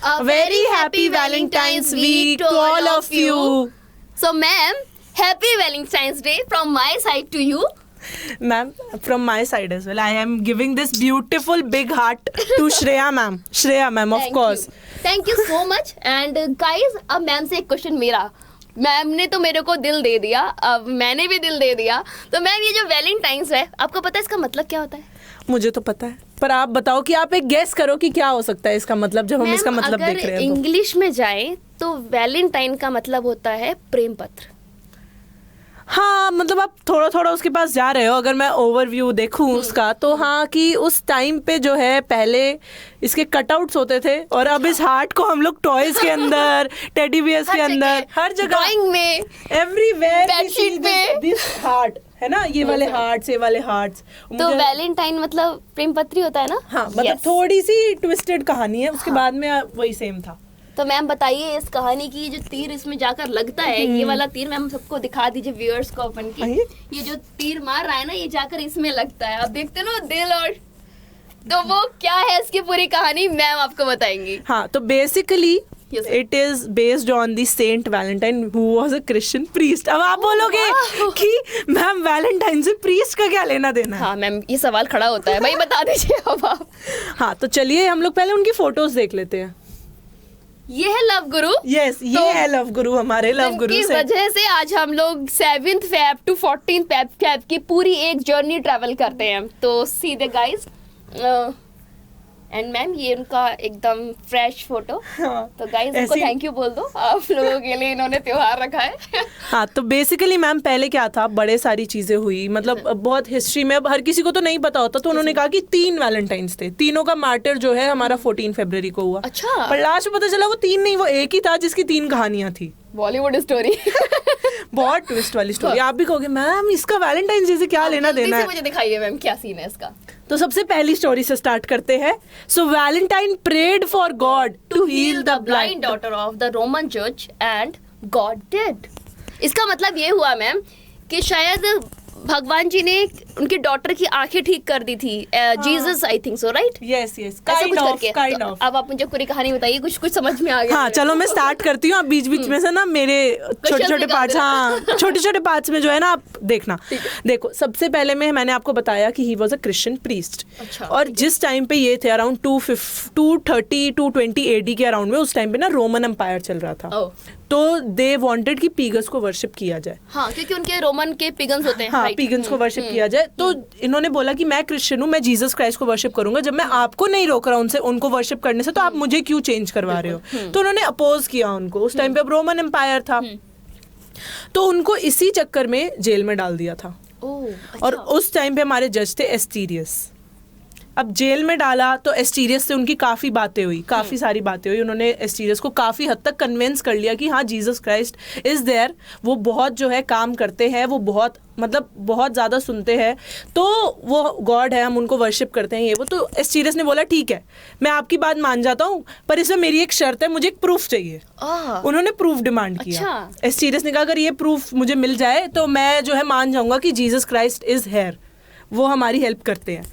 A very happy Valentine's week to all of you. So, ma'am, happy Valentine's Day from my side to you. Ma'am, from my side as well, I am giving this beautiful big heart to Shreya ma'am. Shreya ma'am, of course. Thank you so much. And guys, अब ma'am से एक question मेरा. Ma'am ने तो मेरे को दिल दे दिया, अब मैंने भी दिल दे दिया. तो मैम, ये जो वैलेंटाइंस है, आपको पता है इसका मतलब क्या होता है? मुझे तो पता है, पर आप बताओ कि आप एक गेस करो कि क्या हो सकता है इसका मतलब, जब हम इसका मतलब देख रहे हैं. इंग्लिश में जाए तो वैलेंटाइन का मतलब होता है प्रेम पत्र. हाँ, मतलब आप थोड़ा थोड़ा उसके पास जा रहे हो. अगर मैं ओवरव्यू देखूं उसका, तो हाँ कि उस टाइम पे जो है पहले इसके कटआउट्स होते थे, और अब इस हार्ट को हम लोग टॉयज के अंदर, टेडी बियर्स के अंदर, हर जगह, ड्राइंग में, एवरीवेयर, बेडशीट पे, दिस हार्ट है ना, ये वाले हार्ट्स, ये वाले हार्ट्स. तो वैलेंटाइन मतलब प्रेम पत्री होता है ना. हाँ, मतलब थोड़ी सी ट्विस्टेड कहानी है. उसके बाद में वही सेम था. तो मैम बताइए, इस कहानी की जो तीर इसमें जाकर लगता है, ये वाला तीर मैम सबको दिखा दीजिए, व्यूअर्स को अपन की. ये जो तीर मार रहा है ना, ये जाकर इसमें लगता है. आप देखते ना दिल, और तो वो क्या है इसकी पूरी कहानी मैम आपको बताएंगी. हाँ, तो basically it is based on the saint Valentine who was a Christian priest. अब आप बोलोगे कि मैम वैलेंटाइन से प्रीस्ट का क्या लेना देना है? हाँ मैम, ये सवाल खड़ा होता है भाई, बता दीजिए अब आप. हाँ, तो चलिए हम लोग पहले उनकी फोटोज देख लेते हैं. ये है लव गुरु. यस, ये है लव गुरु, हमारे लव गुरु की वजह से आज हम लोग 7th Feb to 14th Feb की पूरी एक जर्नी ट्रैवल करते हैं. तो see the guys, and ma'am ये उनका एकदम फ्रेश फोटो. तो गाइस उनको थैंक यू बोल दो, आप लोगों के लिए इन्होंने त्योहार रखा है. हाँ, तो बेसिकली मैम पहले क्या था, बड़े सारी चीजें हुई, मतलब बहुत हिस्ट्री में अब हर किसी को तो नहीं पता होता, तो उन्होंने कहा कि 3 वैलेंटाइंस थे. तीनों का मार्टर जो है हमारा 14 फरवरी को हुआ. अच्छा. पर लास्ट में पता चला वो 3 नहीं, वो एक ही था जिसकी 3 कहानियां थी. बॉलीवुड स्टोरी. बहुत ट्विस्ट वाली स्टोरी. आप भी कहोगे मैम इसका वैलेंटाइन डे से क्या लेना देना है? मुझे दिखाइए मैम क्या सीन है इसका. तो सबसे पहली स्टोरी से स्टार्ट करते हैं. So Valentine prayed for God to heal the blind daughter of the Roman जज एंड गॉड डिड. इसका मतलब ये हुआ मैम कि शायद भगवान जी ने उनकी डॉटर की आंखें ठीक कर दी थी. Jesus I think so, right? Yes, kind of. अब आप मुझे पूरी कहानी बताइए, कुछ समझ में आ गया. हाँ, चलो मैं स्टार्ट करती हूँ. आप बीच बीच में से ना मेरे छोटे छोटे पार्ट्स, हाँ छोटे छोटे पार्ट्स में जो है ना आप देखना. देखो, सबसे पहले में मैंने आपको बताया कि he was a Christian priest. और जिस टाइम पे ये थे अराउंड 230-220 AD के अराउंड में, उस टाइम पे ना रोमन एम्पायर चल रहा था. तो दे वांटेड कि पीगन्स को वर्शिप किया जाए. हाँ, क्योंकि उनके रोमन के पिगन्स होते हैं. हाँ, पीगन्स को वर्शिप किया जाए. तो इन्होंने बोला कि मैं क्रिश्चियन हूँ, मैं जीसस क्राइस्ट को वर्शिप करूंगा. जब मैं आपको नहीं रोक रहा उनसे उनको वर्शिप करने से, तो आप मुझे क्यों चेंज करवा रहे हो? तो उन्होंने अपोज किया उनको. उस टाइम पे अब रोमन एम्पायर था, तो उनको इसी चक्कर में जेल में डाल दिया था. और उस टाइम पे हमारे जज थे एस्टीरियस. अब जेल में डाला तो एस्टीरियस से उनकी काफ़ी बातें हुई, काफ़ी सारी बातें हुई. उन्होंने एस्टीरियस को काफ़ी हद तक कन्विंस कर लिया कि हाँ, जीसस क्राइस्ट इज़ देयर, वो बहुत जो है काम करते हैं, वो बहुत मतलब बहुत ज़्यादा सुनते हैं, तो वो गॉड है, हम उनको वर्शिप करते हैं, ये वो. तो एस्टीरियस ने बोला ठीक है, मैं आपकी बात मान जाता हूँ, पर इसमें मेरी एक शर्त है, मुझे एक प्रूफ चाहिए. उन्होंने प्रूफ डिमांड किया. एस्टीरियस ने कहा अगर ये प्रूफ मुझे मिल जाए तो मैं जो है मान जाऊँगा कि जीसस क्राइस्ट इज़ हेयर, वो हमारी हेल्प करते हैं.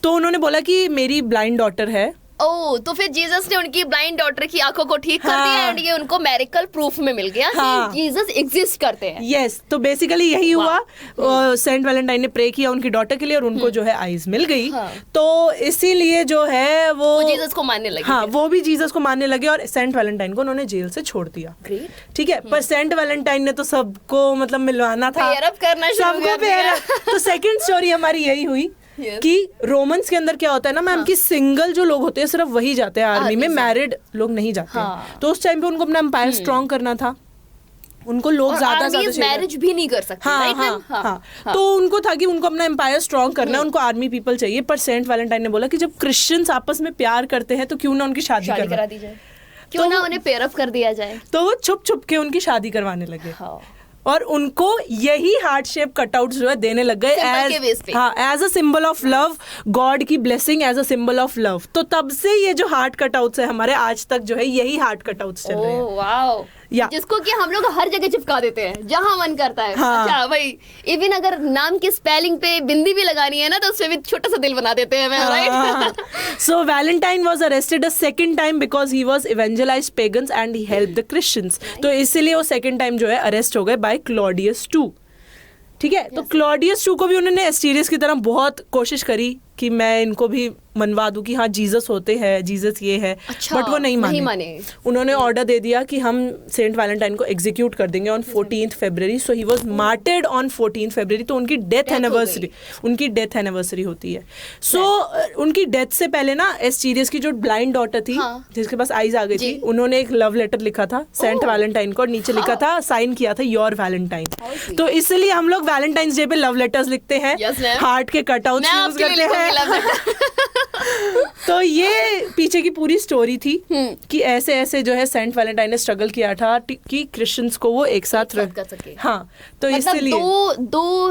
तो उन्होंने बोला कि मेरी ब्लाइंड डॉटर है. तो फिर जीसस ने उनकी ब्लाइंड डॉटर की आंखों को ठीक कर दिया, एंड ये उनको मेरिकल प्रूफ में मिल गया कि जीसस एग्जिस्ट करते हैं. यस, तो बेसिकली यही हुआ. सेंट वैलेंटाइन ने प्रे किया उनकी डॉटर के लिए, और उनको जो है आईज मिल गई. तो इसीलिए जो है वो जीसस को मानने लगे. हाँ, वो भी जीसस को मानने लगे, और सेंट वैलेंटाइन को उन्होंने जेल से छोड़ दिया. ठीक है, पर सेंट वैलेंटाइन ने तो सबको मतलब मिलवाना था, सबको पेयर अप. तो सेकंड स्टोरी हमारी यही हुई कि रोमन्स के अंदर क्या होता है ना मैम, कि सिंगल जो लोग होते हैं सिर्फ वही जाते हैं आर्मी में, मैरिड लोग नहीं जाते. तो उस टाइम पे उनको अपना एम्पायर स्ट्रॉन्ग करना था, उनको लोग ज्यादा मैरिज भी नहीं कर सकते. हाँ. तो उनको था कि उनको अपना एम्पायर स्ट्रॉन्ग करना है, उनको आर्मी पीपल चाहिए. पर सेंट वैलेंटाइन ने बोला कि जब क्रिश्चियंस आपस में प्यार करते हैं तो क्यों ना उनकी शादी करा दी जाए, क्यों ना उन्हें पेयर अप कर दिया जाए. तो वो छुप छुप के उनकी शादी करवाने लगे. और उनको यही हार्ट शेप कटआउट्स जो है देने लग गए as a symbol of love, God की blessing as a symbol of love. तो तब से ये जो हार्ट कटआउट्स है हमारे, आज तक जो है यही हार्ट कटआउट्स चल रहे हैं. या जिसको कि हम लोग हर जगह चिपका देते हैं जहां मन करता है। हाँ। अच्छा भाई, इवन अगर नाम की स्पेलिंग पे बिंदी भी लगानी है ना तो उसमें भी छोटा सा दिल बना देते हैं, right? So Valentine was arrested a second time because he was evangelized pagans and he helped the Christians. तो इसीलिए वो second time जो है अरेस्ट हो गए by Claudius II. ठीक है, तो क्लॉडियस II को भी उन्होंने एस्टीरियस की तरह बहुत कोशिश करी कि मैं इनको भी मनवा दूं कि हाँ जीसस होते हैं, जीसस ये है, बट वो नहीं माने। उन्होंने ऑर्डर दे दिया कि हम सेंट वैलेंटाइन को एग्जीक्यूट कर देंगे on 14th February. So he was मार्टेड on 14th फरवरी। तो उनकी डेथ एनिवर्सरी होती है। सो उनकी डेथ से पहले ना एस्टीरियस की जो ब्लाइंड डॉटर थी, जिसके पास आईज आ गई थी, उन्होंने एक लव लेटर लिखा था सेंट वैलेंटाइन को, और नीचे लिखा था, साइन किया था योर वैलेंटाइन। तो इसलिए हम लोग वैलेंटाइंस डे पे लव लेटर्स लिखते हैं, हार्ट के कटआउट यूज करते हैं। तो ये पीछे की पूरी स्टोरी थी कि ऐसे ऐसे जो है सेंट वैलेंटाइन ने स्ट्रगल किया था कि क्रिश्चियंस को वो एक साथ कर सके। हाँ, तो मतलब इसलिए दो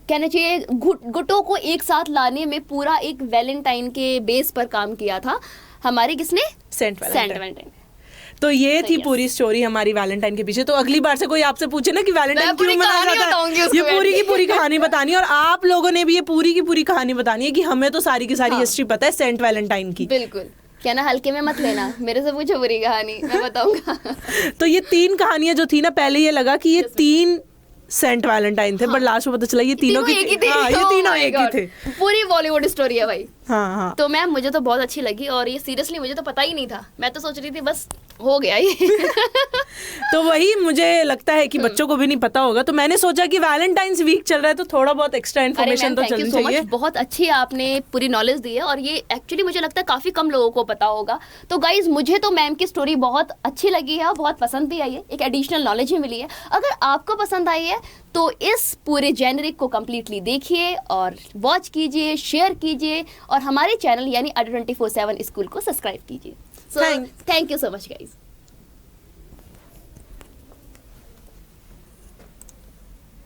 कहना चाहिए गुटों को एक साथ लाने में पूरा एक वैलेंटाइन के बेस पर काम किया था हमारे किसने, सेंट वैलेंटाइन। तो ये थी पूरी स्टोरी हमारी वैलेंटाइन के पीछे। तो अगली बार से कोई आपसे पूछे ना कि वैलेंटाइन क्यों मनाया जाता है, ये पूरी की पूरी कहानी बतानी है, और आप लोगों ने भी ये पूरी की पूरी कहानी बतानी है कि हमें तो सारी की सारी हिस्ट्री पता है सेंट वैलेंटाइन की। बिल्कुल, क्या ना हल्के में मत लेना, मेरे से पूछो पूरी कहानी, मैं बताऊंगा। तो ये 3 कहानियां जो थी ना, पहले ये लगा कि ये 3 सेंट वैलेंटाइन थे, बट लास्ट में पता चला ये तीनों की एक ही थे। हाँ, ये तीनों एक ही थे। पूरी बॉलीवुड स्टोरी है भाई। हाँ। तो मैम मुझे तो बहुत अच्छी लगी, और ये सीरियसली मुझे तो पता ही नहीं था, मैं तो सोच रही थी बस हो गया ये। तो वही मुझे लगता है कि बच्चों को भी नहीं पता होगा, तो मैंने सोचा कि वैलेंटाइंस वीक चल रहा है तो थोड़ा बहुत एक्स्ट्रा इन्फॉर्मेशन तो चलनी चाहिए। बहुत अच्छी आपने पूरी नॉलेज दी है, और ये एक्चुअली मुझे लगता है काफी कम लोगों को पता होगा। तो गाइज मुझे तो मैम की स्टोरी बहुत अच्छी लगी है और बहुत पसंद भी आई है, एक एडिशनल नॉलेज भी मिली है। अगर आपको पसंद आई है तो इस पूरे जेनरिक को कम्प्लीटली देखिए और वॉच कीजिए, शेयर कीजिए, और हमारे चैनल यानी ADA 24/7 स्कूल को सब्सक्राइब कीजिए। So, thank you so much guys.